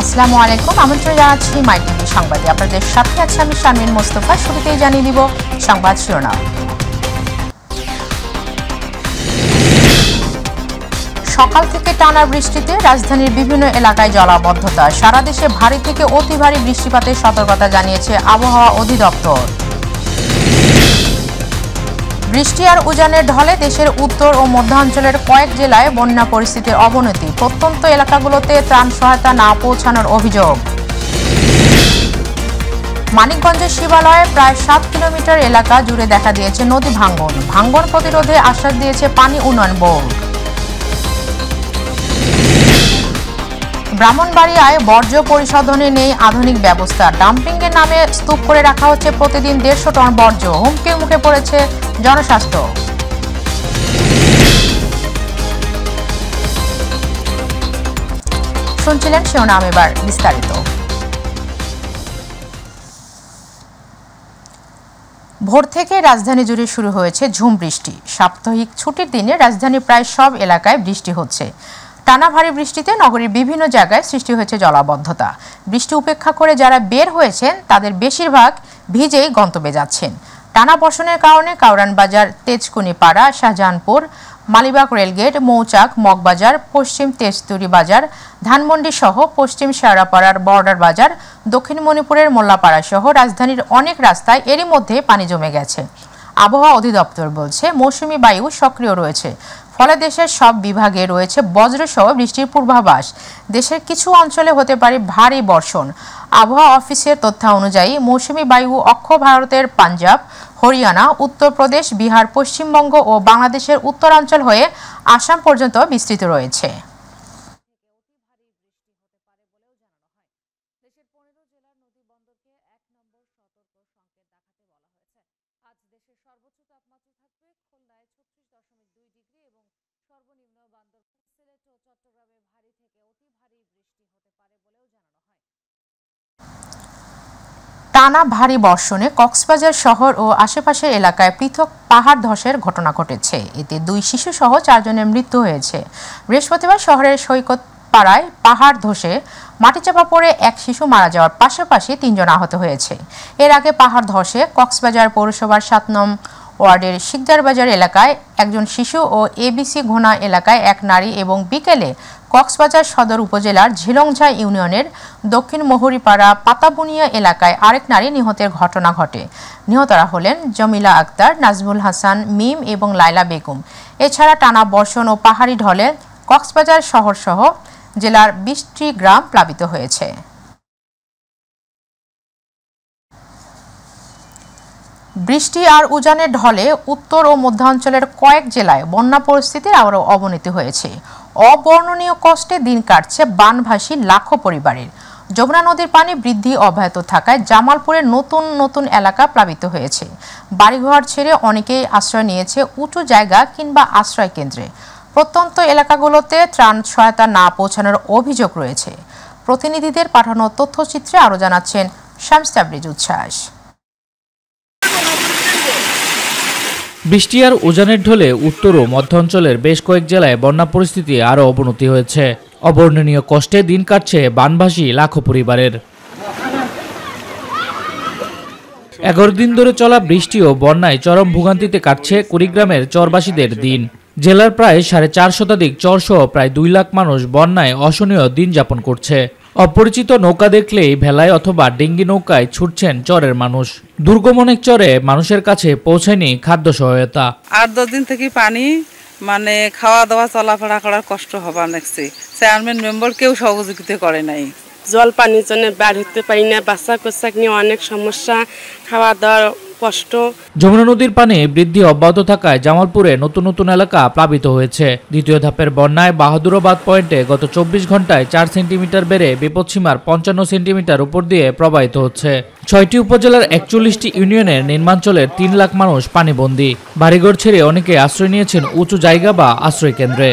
আসসালামু আলাইকুম, আমন্ত্রণ জানাচ্ছি মাই টিভি সংবাদে। আপনাদের সাথে আছে আমি শারমিন মোস্তফা। শুরুতেই জানিয়ে দিব সংবাদ শিরোনাম। সকাল থেকে টানা বৃষ্টিতে রাজধানীর বিভিন্ন এলাকায় জলাবদ্ধতা। সারা দেশে ভারী থেকে অতি ভারী বৃষ্টিপাতের সতর্কতা জানিয়েছে আবহাওয়া অধিদপ্তর। বৃষ্টি আর উজানের ঢলে দেশের উত্তর ও মধ্যাঞ্চলের কয়েক জেলায় বন্যা পরিস্থিতির অবনতি। প্রত্যন্ত এলাকাগুলোতে ত্রাণ সহায়তা না পৌঁছানোর অভিযোগ। মানিকগঞ্জের শিবালয়ে প্রায় 7 কিলোমিটার এলাকা জুড়ে দেখা দিয়েছে নদী ভাঙ্গন। ভাঙ্গন প্রতিরোধে আশ্বাস দিয়েছে পানি উন্নয়ন বোর্ড। ব্রাহ্মণবাড়িয়ায় বর্জ্য পরিশোধনে নেই আধুনিক ব্যবস্থা। ডাম্পিংয়ের নামে স্তূপ করে রাখা হচ্ছে প্রতিদিন 150 টন বর্জ্য। হুমকির মুখে পড়েছে জনস্বাস্থ্য। শুনছিলেন শিরোনাম, এবার বিস্তারিত। ভোর থেকে রাজধানী জুড়ে শুরু হয়েছে ঝুম বৃষ্টি। সাপ্তাহিক ছুটির দিনে রাজধানীর প্রায় সব এলাকায় বৃষ্টি হচ্ছে। টানা ভারী বৃষ্টিতে নগরীর বিভিন্ন জায়গায় সৃষ্টি হয়েছে জলাবদ্ধতা। বৃষ্টি উপেক্ষা করে যারা বের হয়েছেন তাদের বেশিরভাগ ভিজেই গন্তব্যে যাচ্ছেন। টানা বর্ষণের কারণে কাউরান বাজার, তেজকুনিপাড়া, শাহজাহানপুর, মালিবাগ রেলগেট, মৌচাক, মগবাজার, পশ্চিম তেজতুরি বাজার, ধানমন্ডি সহ পশ্চিম শেওড়াপাড়ার বর্ডার বাজার, দক্ষিণ মণিপুরের মোল্লাপাড়া সহ রাজধানীর অনেক রাস্তায় এরই মধ্যে পানি জমে গেছে। আবহাওয়া অধিদপ্তর বলছে মৌসুমী বায়ু সক্রিয় রয়েছে, ফলে দেশের সব বিভাগে রয়েছে বজ্রসহ বৃষ্টির পূর্বাভাস। দেশের কিছু অঞ্চলে হতে পারে ভারী বর্ষণ। আবহাওয়া অফিসের তথ্য অনুযায়ী মৌসুমী বায়ু অক্ষ ভারতের পাঞ্জাব, হরিয়ানা, উত্তরপ্রদেশ, বিহার, পশ্চিমবঙ্গ ও বাংলাদেশের উত্তরাঞ্চল হয়ে আসাম পর্যন্ত বিস্তৃত রয়েছে। টানা ভারী বর্ষণে কক্সবাজার শহর ও আশেপাশের এলাকায় পৃথক পাহাড় ধসের ঘটনা ঘটেছে। এতে 2 শিশু সহ 4 জনের মৃত্যু হয়েছে। বৃহস্পতিবার শহরের সৈকত পাড়ায় পাহাড় ধসে মাটিচাপা পড়ে এক শিশু মারা যাওয়ার পাশাপাশি 3 জন আহত হয়েছে। এর আগে পাহাড় ধসে কক্সবাজার পৌরসভার 7 নং ওয়ার্ডের শিকদার বাজার এলাকায় একজন শিশু ও এবিসি ঘোনা এলাকায় এক নারী এবং বিকেলে কক্সবাজার সদর উপজেলার ঝিলংঝা ইউনিয়নের দক্ষিণ মহুরিপাড়া পাতাবুনিয়া এলাকায় আরেক নারী নিহতের ঘটনা ঘটে। নিহতরা হলেন জমিলা আক্তার, নাজমুল হাসান, মিম এবং লাইলা বেগম। এছাড়া টানা বর্ষণ ও পাহাড়ি ঢলে কক্সবাজার শহর সহ জেলার 20টি গ্রাম প্লাবিত হয়েছে। বৃষ্টি আর উজানের ঢলে উত্তর ও মধ্যাঞ্চলের কয়েক জেলায় বন্যা পরিস্থিতির আরও অবনতি হয়েছে। অবর্ণনীয় কষ্টে দিন কাটছে বানভাসী লাখো পরিবারের। যমুনা নদীর পানি বৃদ্ধি অব্যাহত থাকায় জামালপুরের নতুন নতুন এলাকা প্লাবিত হয়েছে। বাড়িঘর ছেড়ে অনেকেই আশ্রয় নিয়েছে উঁচু জায়গা কিংবা আশ্রয় কেন্দ্রে। প্রত্যন্ত এলাকাগুলোতে ত্রাণ সহায়তা না পৌঁছানোর অভিযোগ রয়েছে। প্রতিনিধিদের পাঠানো তথ্যচিত্রে আরও জানাচ্ছেন শামস তাবরিজ উচ্ছ্বাস। বৃষ্টি আর উজানের ঢলে উত্তর ও মধ্যাঞ্চলের বেশ কয়েক জেলায় বন্যা পরিস্থিতি আরও অবনতি হয়েছে। অবর্ণনীয় কষ্টে দিন কাটছে বানভাসী লাখো পরিবারের। 11 দিন ধরে চলা বৃষ্টি ও বন্যায় চরম ভোগান্তিতে কাটছে কুড়িগ্রামের চরবাসীদের দিন। জেলার প্রায় 4.5 শতাধিক চরসহ প্রায় 2 লাখ মানুষ বন্যায় অসহনীয় দিন যাপন করছে। অপরিচিত নৌকা দেখলেই ভেলায় অথবা ডিঙ্গি নৌকায় ছুটছেন চরের মানুষ। দুর্গম অনেক চরে মানুষের কাছে পৌঁছায়নি খাদ্য সহায়তা। 8-10 দিন থেকে পানি খাওয়া দাওয়া চলাফেরা করার কষ্ট হবার দেখছি। চেয়ারম্যান মেম্বার কেউ সহযোগিতা করে নাই। জল পানির জন্য বের হতে পারি না, বাচ্চা কোচ্চাক নিয়ে অনেক সমস্যা, খাওয়া দাওয়ার কষ্ট। যমুনা নদীর পানি বৃদ্ধি অব্যাহত থাকায় জামালপুরে নতুন নতুন এলাকা প্লাবিত হয়েছে। দ্বিতীয় ধাপের বন্যায় বাহাদুরাবাদ পয়েন্টে গত 24 ঘন্টায় 4 সেন্টিমিটার বেড়ে বিপদসীমার 55 সেন্টিমিটার উপর দিয়ে প্রবাহিত হচ্ছে। 6টি উপজেলার 41টি ইউনিয়নের নিম্নাঞ্চলের 3 লাখ মানুষ পানিবন্দী। বাড়িঘর ছেড়ে অনেকে আশ্রয় নিয়েছেন উঁচু জায়গা বা আশ্রয় কেন্দ্রে।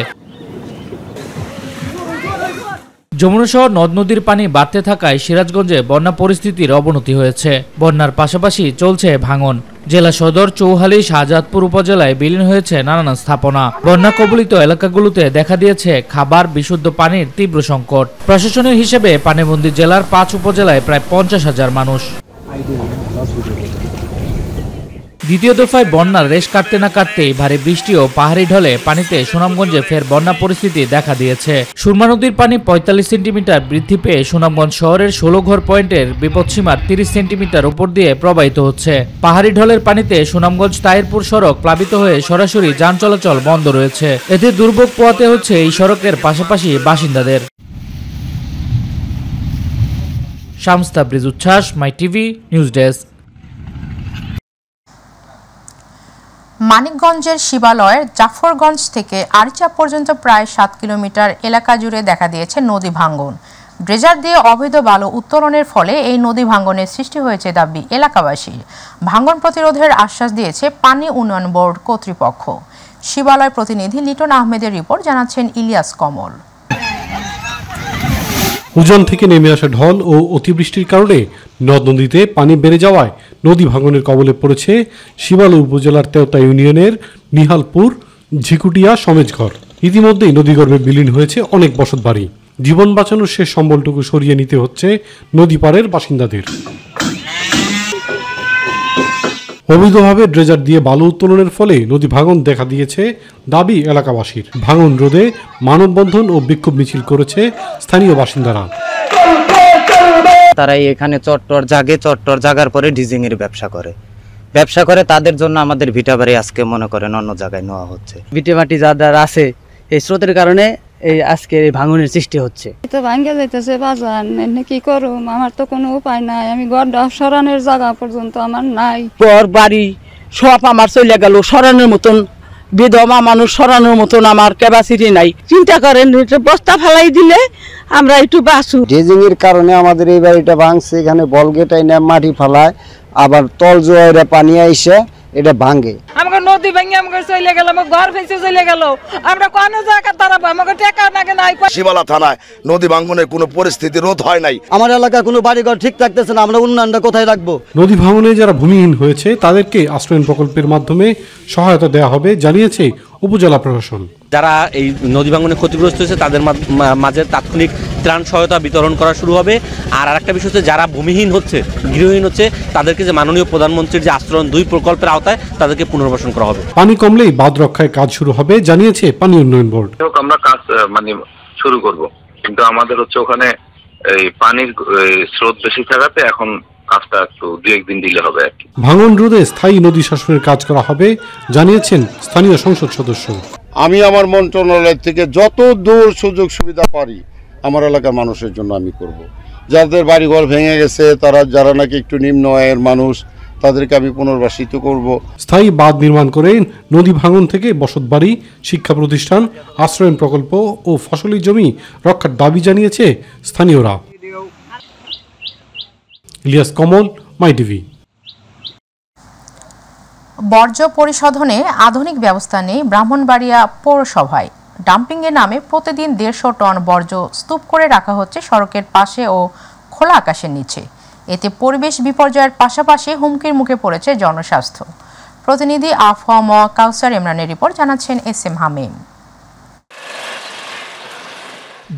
যমুনা সহ নদ নদীর পানি বাড়তে থাকায় সিরাজগঞ্জে বন্যা পরিস্থিতির অবনতি হয়েছে। বন্যার পাশাপাশি চলছে ভাঙন। জেলা সদর, চৌহালি, শাহজাদপুর উপজেলায় বিলীন হয়েছে নানান স্থাপনা। বন্যা কবলিত এলাকাগুলোতে দেখা দিয়েছে খাবার, বিশুদ্ধ পানির তীব্র সংকট। প্রশাসনের হিসেবে পানিবন্দী জেলার ৫ উপজেলায় প্রায় ৫০,০০০ মানুষ। দ্বিতীয় দফায় বন্যার রেশ কাটতে না কাটতেই ভারী বৃষ্টি ও পাহাড়ি ঢলে পানিতে সুনামগঞ্জে ফের বন্যা পরিস্থিতি দেখা দিয়েছে। সুরমা নদীর পানি ৪৫ সেন্টিমিটার বৃদ্ধি পেয়ে সুনামগঞ্জ শহরের ১৬ ঘর পয়েন্টের বিপদসীমার ৩০ সেন্টিমিটার উপর দিয়ে প্রবাহিত হচ্ছে। পাহাড়ি ঢলের পানিতে সুনামগঞ্জ তাহিরপুর সড়ক প্লাবিত হয়ে সরাসরি যান চলাচল বন্ধ রয়েছে। এতে দুর্ভোগ পোহাতে হচ্ছে এই সড়কের পাশাপাশি বাসিন্দাদের। শামস তাবরিজ উচ্ছ্বাস, মাই টিভি নিউজ ডেস্ক। মানিকগঞ্জের শিবালয়ের জাফরগঞ্জ থেকে আরিচা পর্যন্ত প্রায় ৭ কিলোমিটার এলাকা জুড়ে দেখা দিয়েছে নদী ভাঙ্গন। ড্রেজার দিয়ে অবৈধ বালু উত্তোলনের ফলে এই নদী ভাঙ্গনের সৃষ্টি হয়েছে দাবি এলাকাবাসীর। ভাঙ্গন প্রতিরোধের আশ্বাস দিয়েছে পানি উন্নয়ন বোর্ড কর্তৃপক্ষ। শিবালয় প্রতিনিধি লিটন আহমেদের রিপোর্ট, জানাচ্ছেন ইলিয়াস কমল। উজান থেকে নেমে আসা ঢল ও অতিবৃষ্টির কারণে নদ নদীতে পানি বেড়ে যাওয়ায় নদী ভাঙনের কবলে পড়েছে শিবালয় উপজেলার তেওতা ইউনিয়নের নিহালপুর, ঝিকুটিয়া, সমেজঘর। ইতিমধ্যেই নদীগর্ভে বিলীন হয়েছে অনেক বসতবাড়ি। জীবন বাঁচানোর শেষ সম্বলটুকু সরিয়ে নিতে হচ্ছে নদী পাড়ের বাসিন্দাদের। অবৈধভাবে ড্রেজার দিয়ে বালু উত্তোলনের ফলে নদী ভাঙন দেখা দিয়েছে দাবি এলাকাবাসীর। ভাঙন রোধে মানববন্ধন ও বিক্ষোভ মিছিল করেছে স্থানীয় বাসিন্দারা। তারাই এখানে চট্টর জাগার পরে ডিজিং এর ব্যবসা করে তাদের জন্য আমাদের ভিটাবাড়ি আজকে মনে করেন অন্য জায়গায় নেওয়া হচ্ছে। ভিটেমাটি যাদের আছে এই স্রোতের কারণে এই আজকে এই ভাঙনের সৃষ্টি হচ্ছে। তো ভাঙ্গে যাইতেছে বাজার, কি করুম, আমার তো কোনো উপায় নাই। আমি ঘরটা সরানোর জায়গা পর্যন্ত আমার নাই। ঘর বাড়ি সব আমার চলে গেল, সরানোর মতন বিধবা মানুষ সরানোর মতন আমার ক্যাপাসিটি নাই। চিন্তা করেন বস্তা ফেলাই দিলে আমরা একটু বাঁচু। ড্রেজিং এর কারণে আমাদের এই বাড়িটা ভাঙছে। এখানে বলগেটাই না মাটি ফেলায়, আবার তল জোয়ারে পানি আইসে এটা ভাঙে। আমাকে নদী ভেঙে আমাকে চলে গেল, আমার ঘর ভেঙে চলে গেল, আমরা কোন জায়গা দাঁড়াবো, আমাকে টাকা নাকি নাই। শিবালা থানায় নদী ভাঙনের কোনো পরিস্থিতি রোধ হয় নাই। আমার এলাকায় কোনো বাড়িঘর ঠিক থাকতেছে না, আমরা উন্নয়নটা কোথায় রাখবো? নদী ভাঙনে যারা ভূমিহীন হয়েছে তাদেরকে আশ্রয়ণ প্রকল্পের মাধ্যমে সহায়তা দেওয়া হবে জানিয়েছে উপজেলা প্রশাসন। যারা এই নদী ভাঙনে ক্ষতিগ্রস্ত হয়েছে তাদের মাঝে তাৎক্ষণিক ত্রাণ সহায়তা বিতরণ করা শুরু হবে। আর আরেকটা বিষয় হচ্ছে যারা ভূমিহীন হচ্ছে, গৃহহীন হচ্ছে, তাদেরকে যে মাননীয় প্রধানমন্ত্রীর যে আশ্রয়ণ 2 প্রকল্পের আওতায় তাদেরকে পুনর্বাসন করা হবে। পানি কমলেই বাঁধ রক্ষায় কাজ শুরু হবে জানিয়েছে পানি উন্নয়ন বোর্ড। আমরা কাজ শুরু করব, কিন্তু আমাদের হচ্ছে ওখানে এই পানির স্রোত বেশি থাকাতে এখন কাজটা একটু 2-1 দিন দিলে হবে আর কি। ভাঙন রোধে স্থায়ী নদী শাসনের কাজ করা হবে জানিয়েছেন স্থানীয় সংসদ সদস্য। আমি আমার মন্ত্রণালয় থেকে যত দূর সুযোগ সুবিধা পারি আমার এলাকার মানুষের জন্য আমি করব। যাদের বাড়িঘর ভেঙে গেছে, যারা নাকি একটু নিম্ন আয়ের মানুষ, তাদেরকে আমি পুনর্বাসিত করব। স্থায়ী বাঁধ নির্মাণ করে নদী ভাঙন থেকে বসতবাড়ি, শিক্ষা প্রতিষ্ঠান, আশ্রয়ণ প্রকল্প ও ফসলি জমি রক্ষার দাবি জানিয়েছে স্থানীয়রা। ইলিয়াস কমল, মাই টিভি। বর্জ্য পরিশোধনে আধুনিক ব্যবস্থা নেই ব্রাহ্মণবাড়িয়া পৌরসভায়। ডাম্পিংয়ের নামে প্রতিদিন 150 টন বর্জ্য স্তূপ করে রাখা হচ্ছে সড়কের পাশে ও খোলা আকাশের নিচে। এতে পরিবেশ বিপর্যয়ের পাশাপাশি হুমকির মুখে পড়েছে জনস্বাস্থ্য। প্রতিনিধি আফম কাউসার ইমরানের রিপোর্ট, জানাচ্ছেন SM হামিম।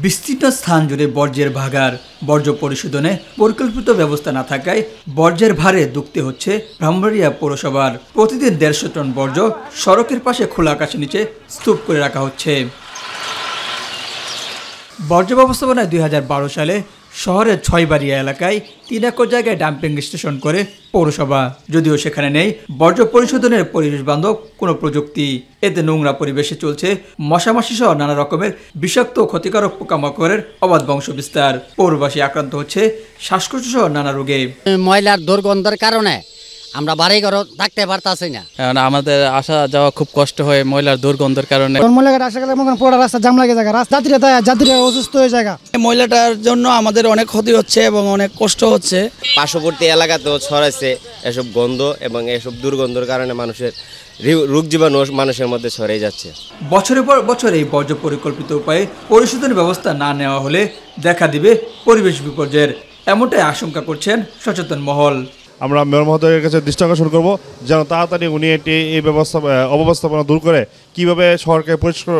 বিস্তৃত স্থান জুড়ে বর্জ্যের ভাগার। বর্জ্য পরিশোধনে পরিকল্পিত ব্যবস্থা না থাকায় বর্জ্যের ভারে দুঃখতে হচ্ছে ব্রাহ্মণবাড়িয়া পৌরসভার। প্রতিদিন 150 টন বর্জ্য সড়কের পাশে খোলা আকাশের নিচে স্তূপ করে রাখা হচ্ছে। বর্জ্য ব্যবস্থাপনায় 2012 সালে শহরের 6 বাড়িয়া এলাকায় 3 একর জায়গায় ডাম্পিং স্টেশন করে পৌরসভা। যদিও সেখানে নেই বর্জ্য পরিশোধনের পরিবেশ বান্ধব কোনো প্রযুক্তি। এতে নোংরা পরিবেশে চলছে মশামাছি সহ নানা রকমের বিষাক্ত ক্ষতিকারক পোকামাকড়ের অবাধ বংশ বিস্তার। পৌরবাসী আক্রান্ত হচ্ছে শ্বাসকষ্ট সহ নানা রোগে। ময়লার দুর্গন্ধের কারণে আমরা বাড়ি ঘর থাকতে পারতাছি না, কারণ আমাদের আসা যাওয়া খুব কষ্ট হয় ময়লার দুর্গন্ধের কারণে। ময়লাঘাট আসা গেলে পুরো রাস্তা জাম লাগে জায়গা, যাত্রীরা অসুস্থ হয়ে যায়। ময়লাটার জন্য আমাদের অনেক ক্ষতি হচ্ছে এবং অনেক কষ্ট হচ্ছে। পার্শ্ববর্তী এলাকাতেও ছড়াইছে এসব গন্ধ এবং এসব দুর্গন্ধের কারণে মানুষের রোগ জীবাণু মানুষের মধ্যে ছড়িয়ে যাচ্ছে। বছরের পর বছর এই বর্জ্য পরিকল্পিত উপায়ে পরিশোধনের ব্যবস্থা না নেওয়া হলে দেখা দিবে পরিবেশ বিপর্যয়ের, এমনটাই আশঙ্কা করছেন সচেতন মহল। আমরা মেয়র মহোদয়ের কাছে দৃষ্টি আকর্ষণ করবো যেন তাড়াতাড়ি উনি এই অব্যবস্থাপনা দূর করে কীভাবে শহরকে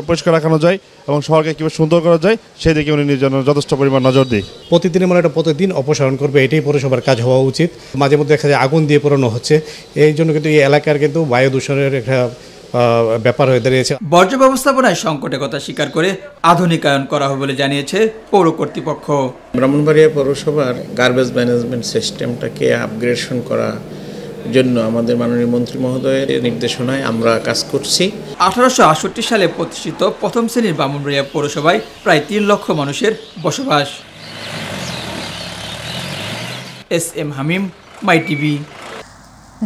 পরিষ্কার রাখানো যায় এবং শহরকে কীভাবে সুন্দর করা যায় সেই দিকে উনি যথেষ্ট পরিমাণ নজর দিই। প্রতিদিনের মানে এটা প্রতিদিন অপসারণ করবে, এটাই পৌরসভার কাজ হওয়া উচিত। মাঝে মধ্যে দেখা যায় আগুন দিয়ে পোড়ানো হচ্ছে, এই জন্য কিন্তু এই এলাকার কিন্তু বায়ু দূষণের একটা ব্যাপার হয়ে দাঁড়িয়েছে। বর্জ্য ব্যবস্থাপনায় সংকটের কথা স্বীকার করে আধুনিকায়ন করা হবে বলে জানিয়েছে পৌর কর্তৃপক্ষ। ব্রাহ্মণবাড়িয়া পৌরসভার গার্বেজ ম্যানেজমেন্ট সিস্টেমটাকে আপগ্রেডেশন করার জন্য আমাদের মাননীয় মন্ত্রী মহোদয়ের নির্দেশনায় আমরা কাজ করছি। 1868 সালে প্রতিষ্ঠিত প্রথম শ্রেণীর ব্রাহ্মণবাড়িয়া পৌরসভায় প্রায় 3 লক্ষ মানুষের বসবাস। SM হামিম, মাই টিভি।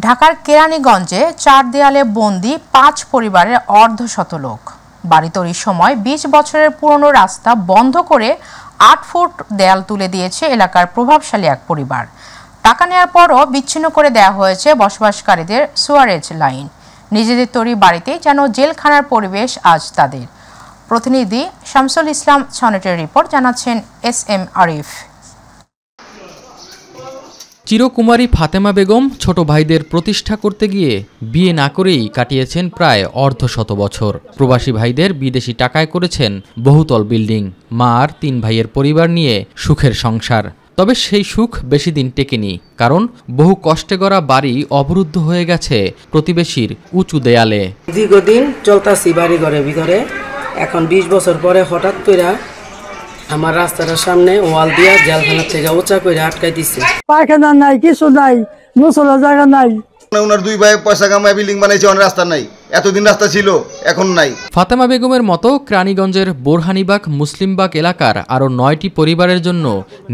ঢাকার কেরানীগঞ্জে 4 দেয়ালে বন্দী 5 পরিবারের অর্ধশত লোক। বাড়ি তৈরির সময় 20 বছরের পুরনো রাস্তা বন্ধ করে 8 ফুট দেয়াল তুলে দিয়েছে এলাকার প্রভাবশালী এক পরিবার। টাকা নেওয়ার পরও বিচ্ছিন্ন করে দেওয়া হয়েছে বসবাসকারীদের সুয়ারেজ লাইন। নিজেদের তৈরি বাড়িতেই যেন জেলখানার পরিবেশ আজ তাদের। প্রতিনিধি শামসুল ইসলাম সনেটের রিপোর্ট, জানাচ্ছেন SM আরিফ। চিরকুমারী ফাতেমা বেগম ছোট ভাইদের প্রতিষ্ঠা করতে গিয়ে বিয়ে না করেই কাটিয়েছেন প্রায় অর্ধশত বছর। প্রবাসী ভাইদের বিদেশি টাকায় করেছেন বহুতল বিল্ডিং। মা আর 3 ভাইয়ের পরিবার নিয়ে সুখের সংসার। তবে সেই সুখ বেশি দিন টেকেনি, কারণ বহু কষ্টে গড়া বাড়ি অবরুদ্ধ হয়ে গেছে প্রতিবেশীর উঁচু দেয়ালে। দীর্ঘদিন চলতাছি বাড়ি ঘরের ভিতরে, এখন 20 বছর পরে হঠাৎ করে আমার রাস্তাটার সামনে ওয়াল দিয়া জেলখানা থেকে উঁচা করে আটকাই দিচ্ছে। পায়খানা নাই, কিছু নাই, গোসলের জায়গা নাই। ওনার 2 ভাই পয়সা কামায় বিল্ডিং বানাইছে, অনেক রাস্তা নাই। এতদিন রাস্তা ছিল, এখন নাই। ফাতেমা বেগমের মতো কেরানীগঞ্জের বোরহানিবাগ মুসলিমবাগ এলাকার আরও 9টি পরিবারের জন্য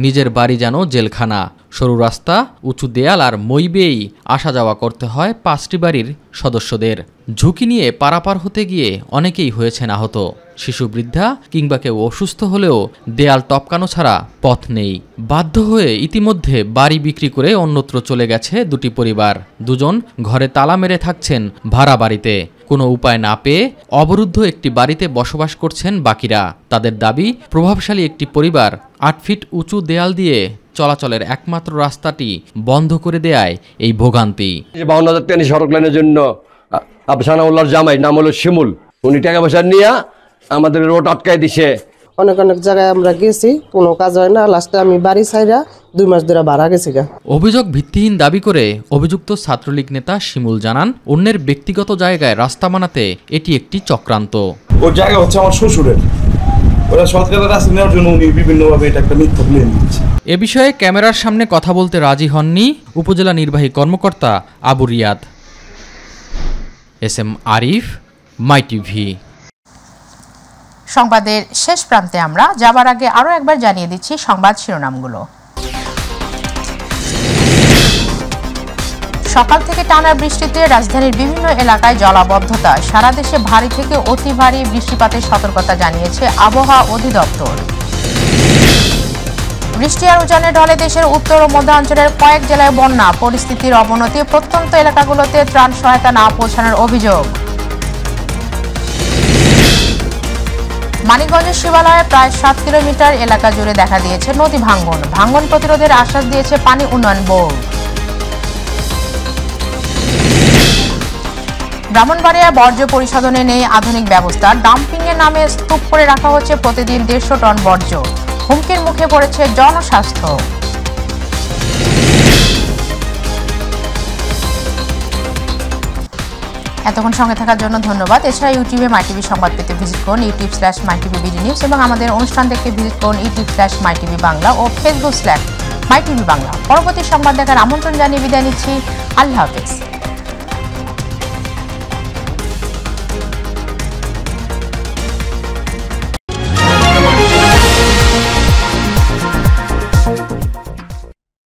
নিজের বাড়ি যেন জেলখানা। সরু রাস্তা, উঁচু দেয়াল আর মই বেয়েই আসা যাওয়া করতে হয় 5টি বাড়ির সদস্যদের। ঝুঁকি নিয়ে পারাপার হতে গিয়ে অনেকেই হয়েছেন আহত। শিশু, বৃদ্ধা কিংবা কেউ অসুস্থ হলেও দেয়াল টপকানো ছাড়া পথ নেই। বাধ্য হয়ে ইতিমধ্যে বাড়ি বিক্রি করে অন্যত্র চলে গেছে 2টি পরিবার। 2জন ঘরে তালা মেরে থাকছেন ভাড়া বাড়িতে। কোনো উপায় না পেয়ে অবরুদ্ধ একটি বাড়িতে বসবাস করছেন বাকিরা। তাদের দাবি, প্রভাবশালী একটি পরিবার 8 ফিট উঁচু দেয়াল দিয়ে চলাচলের একমাত্র রাস্তাটি বন্ধ করে দেয়ায় এই ভোগান্তি। 52,000 টাকা সড়ক লাইনের জন্য সানাউল্লাহর জামাই, নাম হলো শিমুল, উনি টাকা পয়সা নিয়ে আমাদের রোড আটকায় দিছে। অনেক জায়গায় আমরা গেছি, কোনো কাজ হয় না। লাস্টে আমি বাড়ি ছাইরা 2 মাস ধরে ভাড়া গেছি। অভিযোগ ভিত্তিহীন দাবি করে অভিযুক্ত ছাত্রলীগ নেতা শিমুল জানান, অন্যের ব্যক্তিগত জায়গায় রাস্তা বানাতে এটি একটি চক্রান্ত। ওর জায়গা হচ্ছে আমার শ্বশুরের, ওরা সরকারের রাস্তা নেওয়ার জন্য উনি বিভিন্নভাবে এটা একটা মিথ্যা ক্লেম দিচ্ছে। এ বিষয়ে ক্যামেরার সামনে কথা বলতে রাজি হননি উপজেলা নির্বাহী কর্মকর্তা আবু রিয়াদ। SM আরিফ, মাই টিভি। সংবাদের শেষ প্রান্তে আমরা যাবার আগে আরও একবার জানিয়ে দিচ্ছি সংবাদ শিরোনামগুলো। সকাল থেকে টানা বৃষ্টিতে রাজধানীর বিভিন্ন এলাকায় জলাবদ্ধতা। সারা দেশে ভারী থেকে অতি ভারী বৃষ্টিপাতের সতর্কতা জানিয়েছে আবহাওয়া অধিদপ্তর। বৃষ্টি আর উজানের ঢলে দেশের উত্তর ও মধ্যাঞ্চলের কয়েক জেলায় বন্যা। পরিস্থিতির অবনতি, প্রত্যন্ত এলাকাগুলোতে ত্রাণ সহায়তা না পৌঁছানোর অভিযোগ। মানিকগঞ্জের শিবালয়ে প্রায় 7 কিলোমিটার এলাকা জুড়ে দেখা দিয়েছে নদী ভাঙ্গন। ভাঙ্গন প্রতিরোধের আশ্বাস দিয়েছে পানি উন্নয়ন বোর্ড। ব্রাহ্মণবাড়িয়া বর্জ্য পরিশোধনে নেই আধুনিক ব্যবস্থা। ডাম্পিংয়ের নামে স্তূপ করে রাখা হচ্ছে প্রতিদিন 150 টন বর্জ্য। হুমকির মুখে পড়েছে জনস্বাস্থ্য। এতক্ষণ সঙ্গে থাকার জন্য ধন্যবাদ। এছাড়া ইউটিউবে মাইটিভি সংবাদ পেতে ভিজিট করুন youtube/mytvbd নিউজ এবং আমাদের অনুষ্ঠান দেখতে ভিজিট করুন youtube/mytv বাংলা ও facebook/mytv বাংলা। পরবর্তী সংবাদ দেখার আমন্ত্রণ জানিয়ে বিদায় নিচ্ছি। আল্লাহ হাফেজ।